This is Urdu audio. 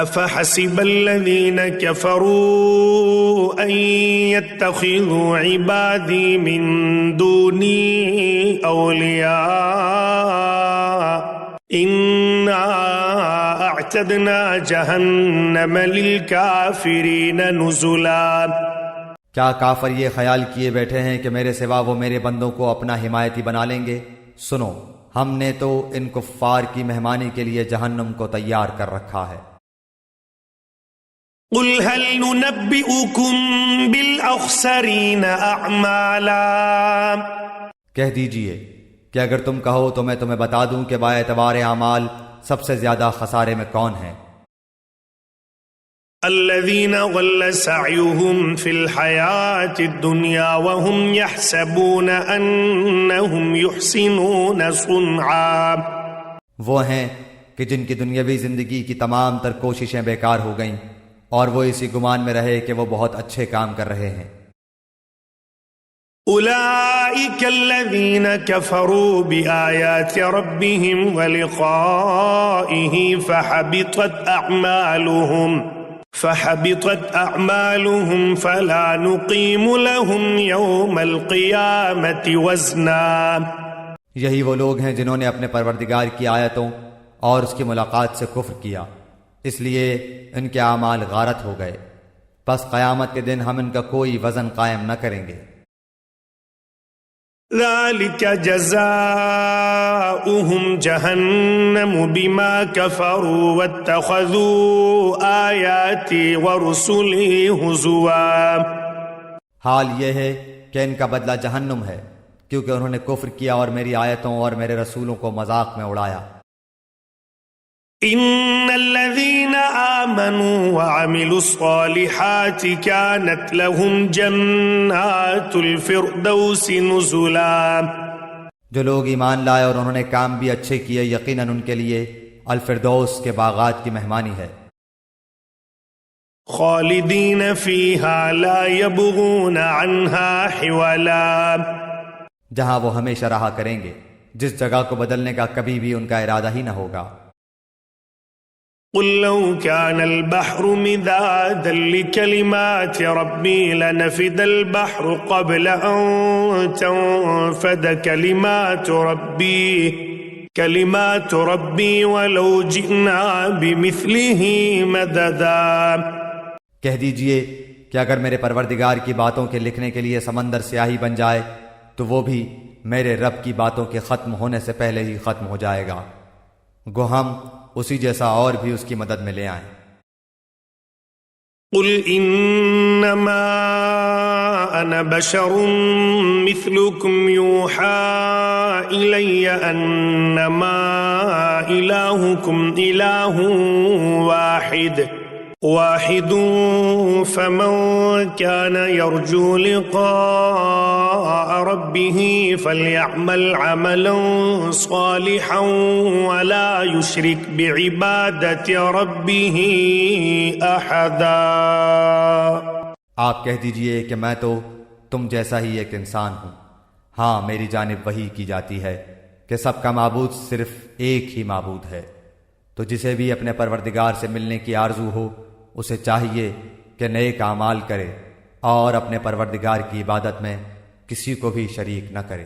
أفحسب الذين كفروا أن يتخذوا عبادي من دوني أولياء إنا أعتدنا جهنم للكافرين نزلا۔ کیا کافر یہ خیال کیے بیٹھے ہیں کہ میرے سوا وہ میرے بندوں کو اپنا حمایتی بنا لیں گے؟ سنو، ہم نے تو ان کفار کی مہمانی کے لیے جہنم کو تیار کر رکھا ہے۔ قل هل ننبئكم بالأخسرين أعمالا، کہہ دیجئے کہ اگر تم کہو تو میں تمہیں بتا دوں کہ با اعتبار اعمال سب سے زیادہ خسارے میں کون ہیں؟ الذين ضل سعيهم في الحياة الدنيا وهم يحسبون أنهم يحسنون صنعا، وہ ہیں کہ جن کی دنیاوی زندگی کی تمام تر کوششیں بیکار ہو گئیں اور وہ اسی گمان میں رہے کہ وہ بہت اچھے کام کر رہے ہیں۔ أولئك الذين كفروا بآيات ربهم ولقائه فحبطت أعمالهم فلا نقيم لهم يوم القيامة وزنا۔ یہی وہ لوگ ہیں جنہوں نے اپنے پروردگار کی آیتوں اور اس کی ملاقات سے کفر کیا، اس لیے ان کے اعمال غارت ہو گئے، پس قیامت کے دن ہم ان کا کوئی وزن قائم نہ کریں گے۔ ذلك جزاؤهم جهنم بما كفروا واتخذوا آياتي ورسلي هزوا۔ حال یہ ہے کہ ان کا بدلہ جہنم ہے، کیونکہ انہوں نے کفر کیا اور میری آیتوں اور میرے رسولوں کو مذاق میں اڑایا۔ ان الذين آمنوا وعملوا الصالحات كانت لهم جنات الفردوس نزلا۔ جو لوگ ایمان لائے اور انہوں نے کام بھی اچھے کیے، یقیناً ان کے لیے الفردوس کے باغات کی مہمانی ہے۔ خالدین فیہا لا یبغون عنہا حولا، جہاں وہ ہمیشہ رہا کریں گے، جس جگہ کو بدلنے کا کبھی بھی ان کا ارادہ ہی نہ ہوگا۔ قل لو كان البحر مدادا لكلمات ربي لنفد البحر قبل أن تنفد كلمات ربي ولو جئنا بمثله مددا۔ کہہ دیجئے کہ اگر میرے پروردگار کی باتوں کے لکھنے کے لیے سمندر سیاہی بن جائے تو وہ بھی میرے رب کی باتوں کے ختم ہونے سے پہلے ہی ختم ہو جائے گا، گو ہم اسی جیسا اور بھی اس کی مدد میں لے آئیں۔ قل انما انا بشر مثلكم يوحى الي انما الهكم اله واحد فمن كان يرجو لقاء ربه فليعمل عملا صالحا ولا يشرك بعبادة ربه احدا۔ آپ کہہ دیجئے کہ میں تو تم جیسا ہی ایک انسان ہوں، ہاں میری جانب وحی کی جاتی ہے کہ سب کا معبود صرف ایک ہی معبود ہے، تو جسے بھی اپنے پروردگار سے ملنے کی آرزو ہو اسے چاہیے کہ نیک اعمال کرے اور اپنے پروردگار کی عبادت میں کسی کو بھی شریک نہ کرے۔